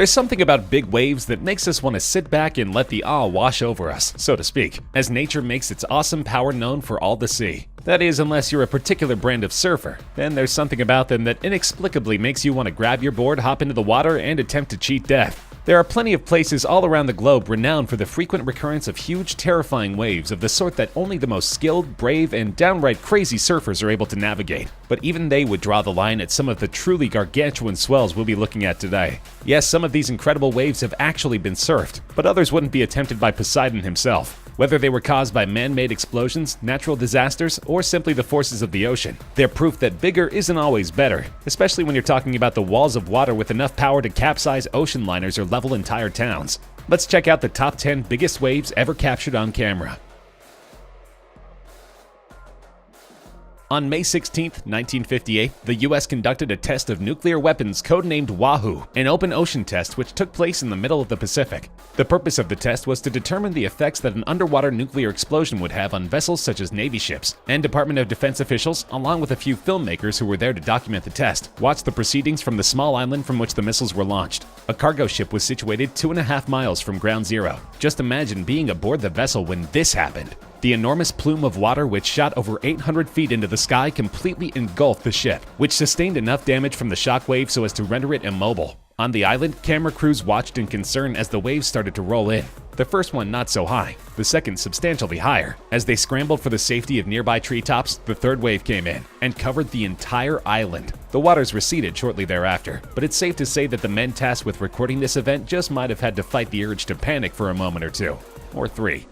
There's something about big waves that makes us want to sit back and let the awe wash over us, so to speak, as nature makes its awesome power known for all to see. That is, unless you're a particular brand of surfer, then there's something about them that inexplicably makes you want to grab your board, hop into the water, and attempt to cheat death. There are plenty of places all around the globe renowned for the frequent recurrence of huge, terrifying waves of the sort that only the most skilled, brave, and downright crazy surfers are able to navigate. But even they would draw the line at some of the truly gargantuan swells we'll be looking at today. Yes, some of these incredible waves have actually been surfed, but others wouldn't be attempted by Poseidon himself. Whether they were caused by man-made explosions, natural disasters, or simply the forces of the ocean, they're proof that bigger isn't always better, especially when you're talking about the walls of water with enough power to capsize ocean liners or level entire towns. Let's check out the top 10 biggest waves ever captured on camera. On May 16, 1958, the US conducted a test of nuclear weapons codenamed Wahoo, an open ocean test which took place in the middle of the Pacific. The purpose of the test was to determine the effects that an underwater nuclear explosion would have on vessels such as Navy ships, and Department of Defense officials, along with a few filmmakers who were there to document the test, watched the proceedings from the small island from which the missiles were launched. A cargo ship was situated 2.5 miles from ground zero. Just imagine being aboard the vessel when this happened. The enormous plume of water which shot over 800 feet into the sky completely engulfed the ship, which sustained enough damage from the shockwave so as to render it immobile. On the island, camera crews watched in concern as the waves started to roll in. The first one not so high, the second substantially higher. As they scrambled for the safety of nearby treetops, the third wave came in and covered the entire island. The waters receded shortly thereafter, but it's safe to say that the men tasked with recording this event just might have had to fight the urge to panic for a moment or two, or three.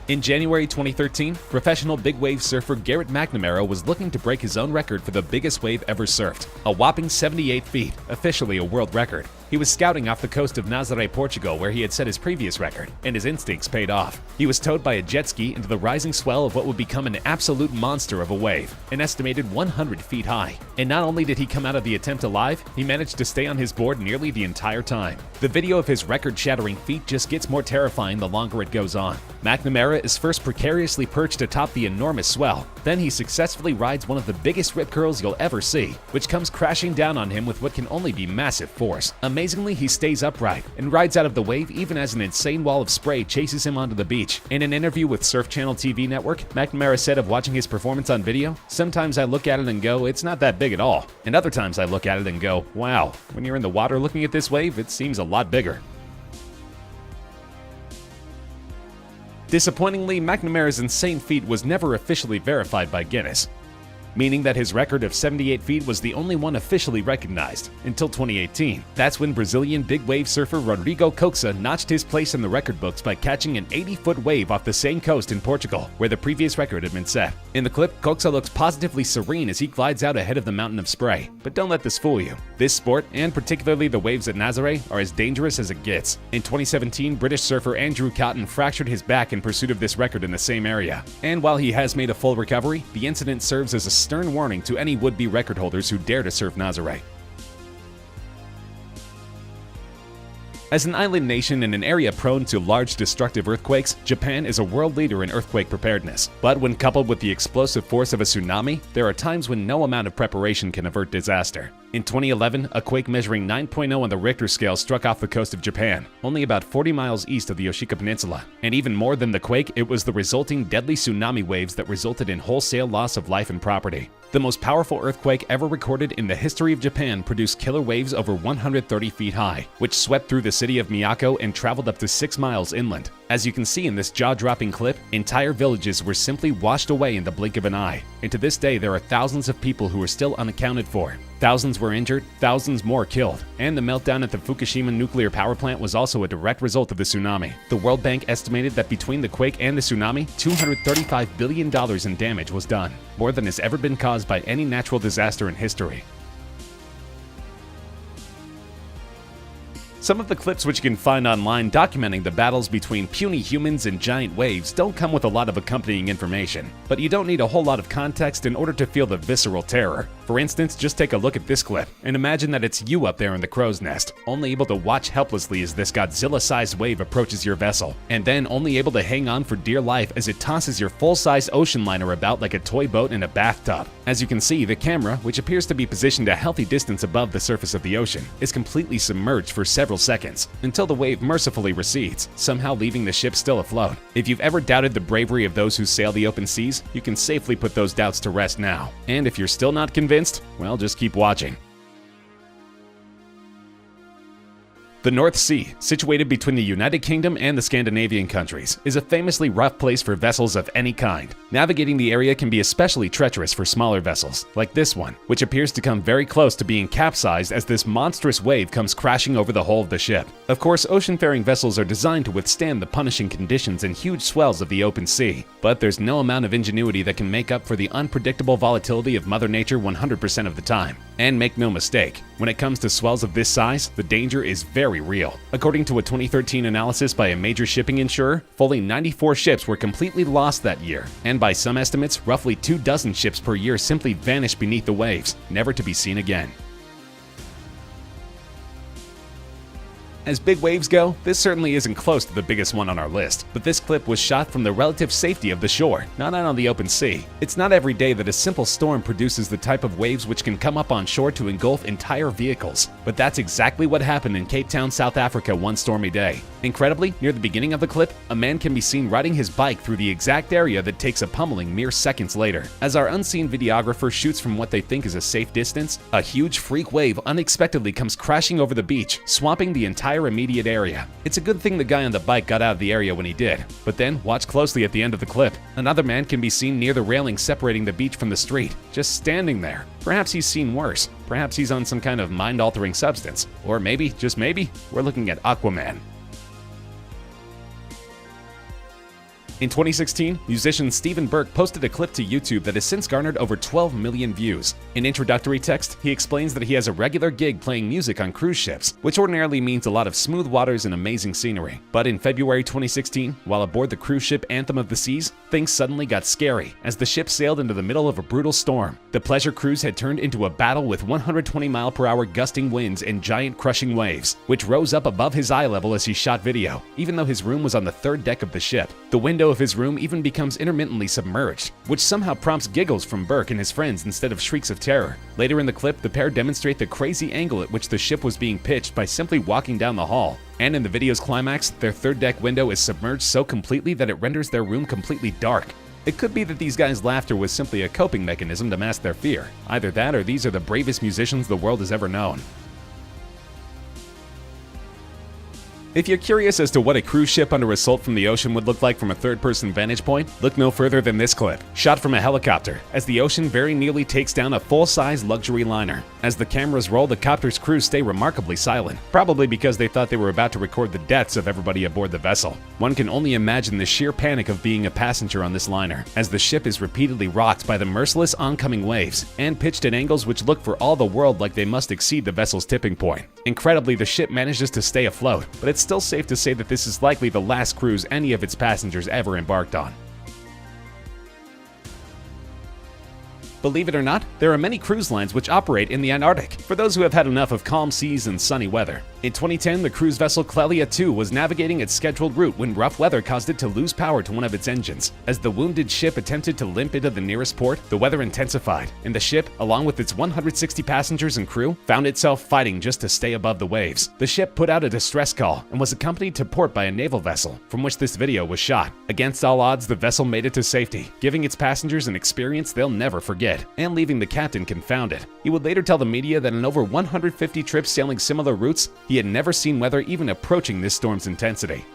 In January 2013, professional big wave surfer Garrett McNamara was looking to break his own record for the biggest wave ever surfed, a whopping 78 feet, officially a world record. He was scouting off the coast of Nazaré, Portugal, where he had set his previous record, and his instincts paid off. He was towed by a jet ski into the rising swell of what would become an absolute monster of a wave, an estimated 100 feet high. And not only did he come out of the attempt alive, he managed to stay on his board nearly the entire time. The video of his record-shattering feat just gets more terrifying the longer it goes on. McNamara is first precariously perched atop the enormous swell. Then he successfully rides one of the biggest rip curls you'll ever see, which comes crashing down on him with what can only be massive force. Amazingly, he stays upright and rides out of the wave even as an insane wall of spray chases him onto the beach. In an interview with Surf Channel TV network, McNamara said of watching his performance on video, "Sometimes I look at it and go, it's not that big at all. And other times I look at it and go, wow, when you're in the water looking at this wave, it seems a lot bigger." Disappointingly, McNamara's insane feat was never officially verified by Guinness, meaning that his record of 78 feet was the only one officially recognized, until 2018. That's when Brazilian big wave surfer Rodrigo Coxa notched his place in the record books by catching an 80-foot wave off the same coast in Portugal, where the previous record had been set. In the clip, Coxa looks positively serene as he glides out ahead of the mountain of spray. But don't let this fool you. This sport, and particularly the waves at Nazaré, are as dangerous as it gets. In 2017, British surfer Andrew Cotton fractured his back in pursuit of this record in the same area. And while he has made a full recovery, the incident serves as a stern warning to any would-be record holders who dare to surf Nazaré. As an island nation in an area prone to large destructive earthquakes, Japan is a world leader in earthquake preparedness. But when coupled with the explosive force of a tsunami, there are times when no amount of preparation can avert disaster. In 2011, a quake measuring 9.0 on the Richter scale struck off the coast of Japan, only about 40 miles east of the Yoshika Peninsula. And even more than the quake, it was the resulting deadly tsunami waves that resulted in wholesale loss of life and property. The most powerful earthquake ever recorded in the history of Japan produced killer waves over 130 feet high, which swept through the city of Miyako and traveled up to 6 miles inland. As you can see in this jaw-dropping clip, entire villages were simply washed away in the blink of an eye. And to this day, there are thousands of people who are still unaccounted for. Thousands were injured, thousands more killed. And the meltdown at the Fukushima nuclear power plant was also a direct result of the tsunami. The World Bank estimated that between the quake and the tsunami, $235 billion in damage was done, more than has ever been caused by any natural disaster in history. Some of the clips which you can find online documenting the battles between puny humans and giant waves don't come with a lot of accompanying information, but you don't need a whole lot of context in order to feel the visceral terror. For instance, just take a look at this clip and imagine that it's you up there in the crow's nest, only able to watch helplessly as this Godzilla-sized wave approaches your vessel, and then only able to hang on for dear life as it tosses your full-size ocean liner about like a toy boat in a bathtub. As you can see, the camera, which appears to be positioned a healthy distance above the surface of the ocean, is completely submerged for several seconds, until the wave mercifully recedes, somehow leaving the ship still afloat. If you've ever doubted the bravery of those who sail the open seas, you can safely put those doubts to rest now. And if you're still not convinced, well, just keep watching. The North Sea, situated between the United Kingdom and the Scandinavian countries, is a famously rough place for vessels of any kind. Navigating the area can be especially treacherous for smaller vessels, like this one, which appears to come very close to being capsized as this monstrous wave comes crashing over the hull of the ship. Of course, ocean-faring vessels are designed to withstand the punishing conditions and huge swells of the open sea, but there's no amount of ingenuity that can make up for the unpredictable volatility of Mother Nature 100% of the time. And make no mistake, when it comes to swells of this size, the danger is very real. According to a 2013 analysis by a major shipping insurer, fully 94 ships were completely lost that year, and by some estimates, roughly 24 ships per year simply vanished beneath the waves, never to be seen again. As big waves go, this certainly isn't close to the biggest one on our list, but this clip was shot from the relative safety of the shore, not out on the open sea. It's not every day that a simple storm produces the type of waves which can come up on shore to engulf entire vehicles, but that's exactly what happened in Cape Town, South Africa one stormy day. Incredibly, near the beginning of the clip, a man can be seen riding his bike through the exact area that takes a pummeling mere seconds later. As our unseen videographer shoots from what they think is a safe distance, a huge freak wave unexpectedly comes crashing over the beach, swamping the entire immediate area. It's a good thing the guy on the bike got out of the area when he did. But then, watch closely at the end of the clip. Another man can be seen near the railing separating the beach from the street, just standing there. Perhaps he's seen worse. Perhaps he's on some kind of mind-altering substance. Or maybe, just maybe, we're looking at Aquaman. In 2016, musician Stephen Burke posted a clip to YouTube that has since garnered over 12 million views. In introductory text, he explains that he has a regular gig playing music on cruise ships, which ordinarily means a lot of smooth waters and amazing scenery. But in February 2016, while aboard the cruise ship Anthem of the Seas, things suddenly got scary as the ship sailed into the middle of a brutal storm. The pleasure cruise had turned into a battle with 120-mile-per-hour gusting winds and giant crushing waves, which rose up above his eye level as he shot video, even though his room was on the third deck of the ship. The window of his room even becomes intermittently submerged, which somehow prompts giggles from Burke and his friends instead of shrieks of terror. Later in the clip, the pair demonstrate the crazy angle at which the ship was being pitched by simply walking down the hall. And in the video's climax, their third deck window is submerged so completely that it renders their room completely dark. It could be that these guys' laughter was simply a coping mechanism to mask their fear. Either that or these are the bravest musicians the world has ever known. If you're curious as to what a cruise ship under assault from the ocean would look like from a third-person vantage point, look no further than this clip, shot from a helicopter, as the ocean very nearly takes down a full-size luxury liner. As the cameras roll, the copter's crew stay remarkably silent, probably because they thought they were about to record the deaths of everybody aboard the vessel. One can only imagine the sheer panic of being a passenger on this liner, as the ship is repeatedly rocked by the merciless oncoming waves, and pitched at angles which look for all the world like they must exceed the vessel's tipping point. Incredibly, the ship manages to stay afloat, but it's still safe to say that this is likely the last cruise any of its passengers ever embarked on. Believe it or not, there are many cruise lines which operate in the Antarctic, for those who have had enough of calm seas and sunny weather. In 2010, the cruise vessel Clelia II was navigating its scheduled route when rough weather caused it to lose power to one of its engines. As the wounded ship attempted to limp into the nearest port, the weather intensified, and the ship, along with its 160 passengers and crew, found itself fighting just to stay above the waves. The ship put out a distress call and was accompanied to port by a naval vessel, from which this video was shot. Against all odds, the vessel made it to safety, giving its passengers an experience they'll never forget, and leaving the captain confounded. He would later tell the media that in over 150 trips sailing similar routes, he had never seen weather even approaching this storm's intensity.